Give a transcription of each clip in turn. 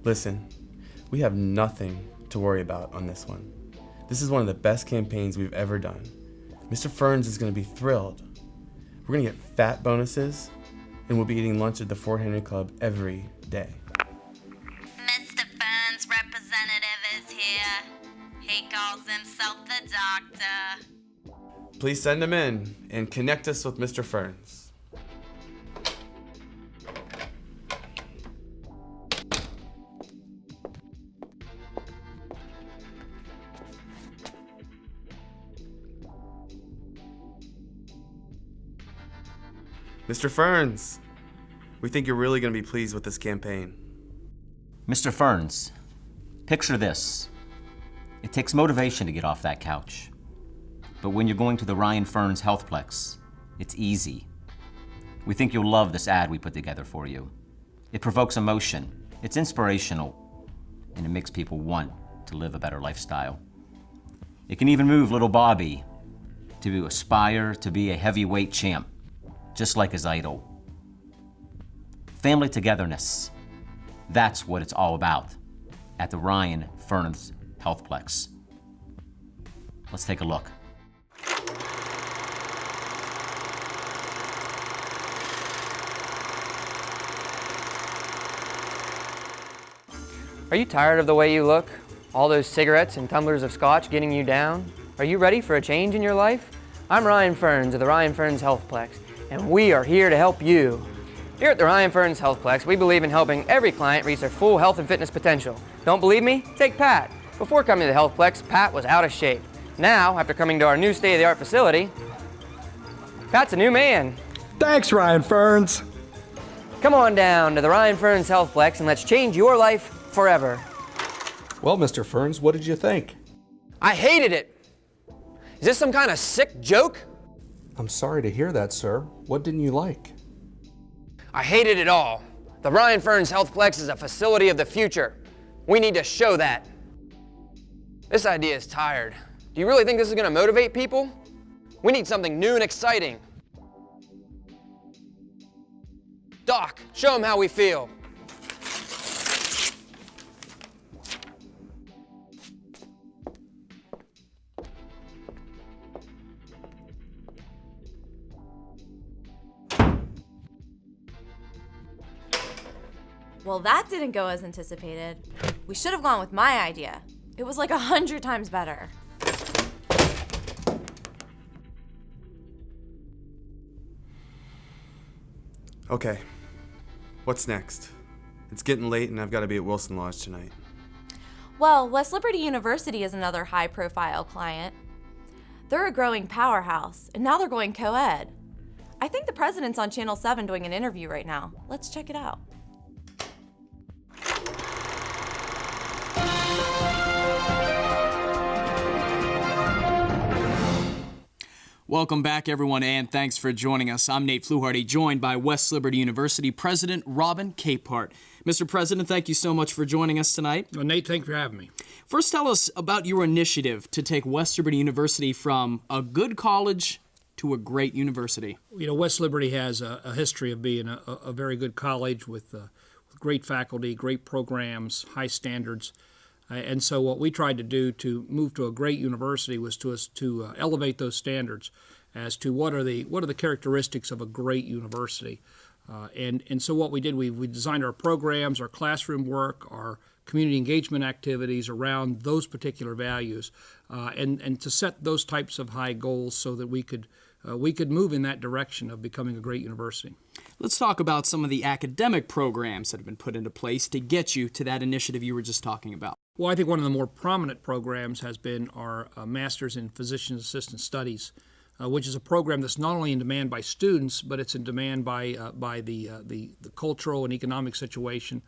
Listen, we have nothing to worry about on this one. This is one of the best campaigns we've ever done. Mr. Ferns is going to be thrilled. We're going to get fat bonuses, and we'll be eating lunch at the Fort Henry Club every day. Mr. Ferns' representative is here. He calls himself the doctor. Please send him in and connect us with Mr. Ferns. Mr. Ferns, we think you're really going to be pleased with this campaign. Mr. Ferns, picture this. It takes motivation to get off that couch. But when you're going to the Ryan Ferns Healthplex, it's easy. We think you'll love this ad we put together for you. It provokes emotion, it's inspirational, and it makes people want to live a better lifestyle. It can even move little Bobby to aspire to be a heavyweight champ, just like his idol. Family togetherness. That's what it's all about at the Ryan Ferns Healthplex. Let's take a look. Are you tired of the way you look? All those cigarettes and tumblers of scotch getting you down? Are you ready for a change in your life? I'm Ryan Ferns of the Ryan Ferns Healthplex, and we are here to help you. Here at the Ryan Ferns Healthplex, we believe in helping every client reach their full health and fitness potential. Don't believe me? Take Pat. Before coming to the Healthplex, Pat was out of shape. Now, after coming to our new state-of-the-art facility, Pat's a new man. Thanks, Ryan Ferns. Come on down to the Ryan Ferns Healthplex and let's change your life forever. Well, Mr. Ferns, what did you think? I hated it. Is this some kind of sick joke? I'm sorry to hear that, sir. What didn't you like? I hated it all. The Ryan Ferns Healthplex is a facility of the future. We need to show that. This idea is tired. Do you really think this is going to motivate people? We need something new and exciting. Doc, show them how we feel. Well, that didn't go as anticipated. We should have gone with my idea. It was like 100 times better. Okay, what's next? It's getting late and I've got to be at Wilson Lodge tonight. Well, West Liberty University is another high-profile client. They're a growing powerhouse, and now they're going co-ed. I think the president's on Channel 7 doing an interview right now. Let's check it out. Welcome back, everyone, and thanks for joining us. I'm Nate Fluharty, joined by West Liberty University President Robin Capehart. Mr. President, thank you so much for joining us tonight. Well, Nate, thanks for having me. First, tell us about your initiative to take West Liberty University from a good college to a great university. You know, West Liberty has a history of being a very good college with great faculty, great programs, high standards. And so what we tried to do to move to a great university was to elevate those standards as to what are the characteristics of a great university. And so what we did, we designed our programs, our classroom work, our community engagement activities around those particular values, and to set those types of high goals so that we could move in that direction of becoming a great university. Let's talk about some of the academic programs that have been put into place to get you to that initiative you were just talking about. Well, I think one of the more prominent programs has been our Master's in Physician Assistant Studies which is a program that's not only in demand by students, but it's in demand by the cultural and economic situation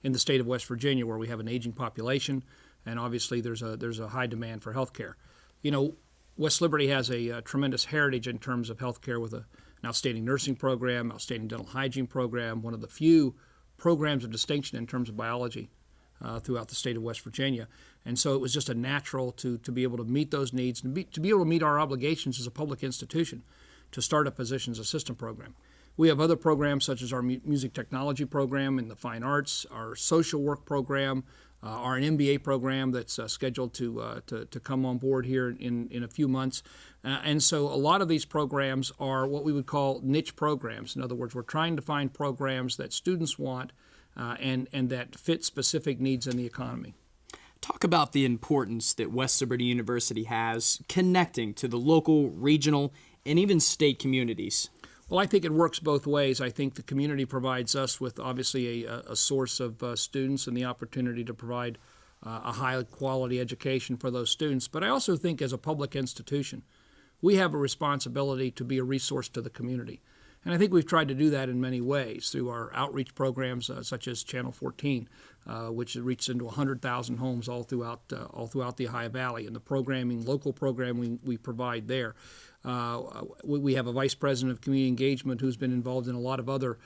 in the state of West Virginia, where we have an aging population, and obviously there's a high demand for health care. You know, West Liberty has a tremendous heritage in terms of health care with an outstanding nursing program, outstanding dental hygiene program, one of the few programs of distinction in terms of biology throughout the state of West Virginia. And so it was just a natural to be able to meet those needs and to be able to meet our obligations as a public institution to start a physician's assistant program. We have other programs such as our music technology program in the fine arts, our social work program, our MBA program that's scheduled to come on board here in a few months. And so a lot of these programs are what we would call niche programs. In other words, we're trying to find programs that students want and that fit specific needs in the economy. Talk about the importance that West Liberty University has connecting to the local, regional, and even state communities. Well, I think it works both ways. I think the community provides us with obviously a source of students and the opportunity to provide a high-quality education for those students. But I also think as a public institution, we have a responsibility to be a resource to the community. And I think we've tried to do that in many ways through our outreach programs such as Channel 14, which reaches into 100,000 homes all throughout the Ohio Valley, and the local programming we provide there. We have a vice president of community engagement who's been involved in a lot of other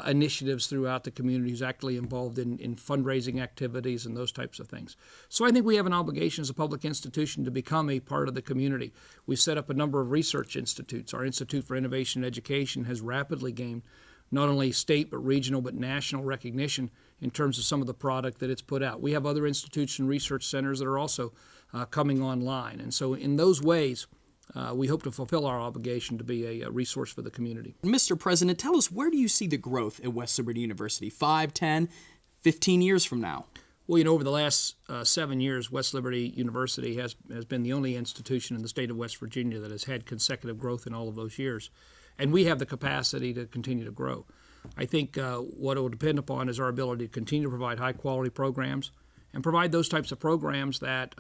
initiatives throughout the community, who's actually involved in fundraising activities and those types of things. So I think we have an obligation as a public institution to become a part of the community. We've set up a number of research institutes. Our Institute for Innovation and Education has rapidly gained not only state but regional but national recognition in terms of some of the product that it's put out. We have other institutes and research centers that are also coming online. And so in those ways, we hope to fulfill our obligation to be a resource for the community. Mr. President, tell us, where do you see the growth at West Liberty University 5, 10, 15 years from now? Well, you know, over the last 7 years, West Liberty University has been the only institution in the state of West Virginia that has had consecutive growth in all of those years. And we have the capacity to continue to grow. I think what it will depend upon is our ability to continue to provide high-quality programs and provide those types of programs that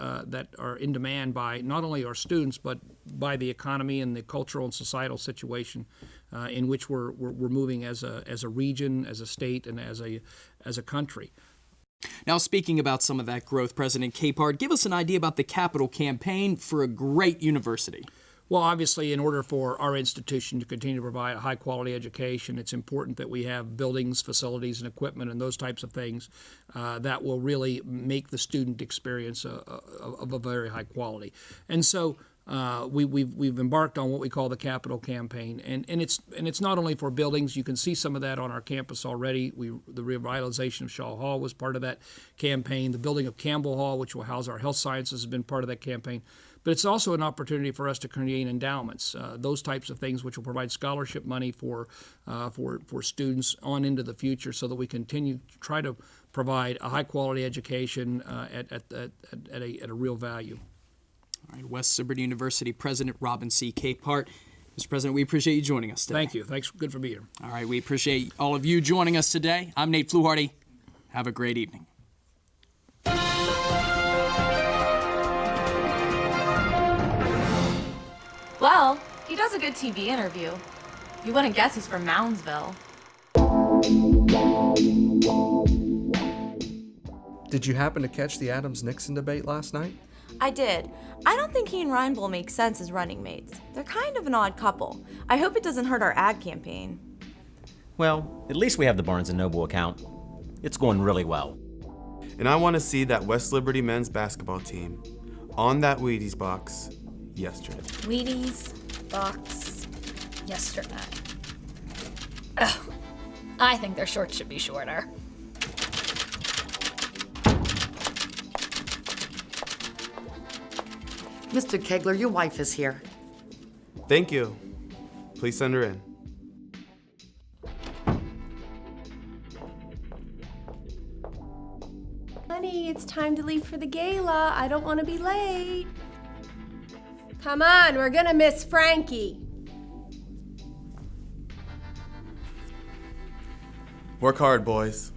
are in demand by not only our students but by the economy and the cultural and societal situation in which we're moving as a region, as a state, and as a country. Now, speaking about some of that growth, President Capehart, give us an idea about the capital campaign for a great university. Well, obviously, in order for our institution to continue to provide a high-quality education, it's important that we have buildings, facilities, and equipment and those types of things that will really make the student experience of a very high quality. And so we've embarked on what we call the capital campaign, and it's not only for buildings. You can see some of that on our campus already. The revitalization of Shaw Hall was part of that campaign. The building of Campbell Hall, which will house our health sciences, has been part of that campaign. But it's also an opportunity for us to create endowments, those types of things which will provide scholarship money for students on into the future, so that we continue to try to provide a high-quality education at a real value. All right, West Liberty University President Robin C. Capehart. Mr. President, we appreciate you joining us today. Thank you. Thanks. Good for being here. All right, we appreciate all of you joining us today. I'm Nate Fluharty. Have a great evening. Well, he does a good TV interview. You wouldn't guess he's from Moundsville. Did you happen to catch the Adams-Nixon debate last night? I did. I don't think he and Reinbold make sense as running mates. They're kind of an odd couple. I hope it doesn't hurt our ad campaign. Well, at least we have the Barnes & Noble account. It's going really well. And I want to see that West Liberty men's basketball team on that Wheaties box yesterday. Wheaties box yesterday. Ugh. I think their shorts should be shorter. Mr. Kegler, your wife is here. Thank you. Please send her in. Honey, it's time to leave for the gala. I don't want to be late. Come on, we're gonna miss Frankie. Work hard, boys.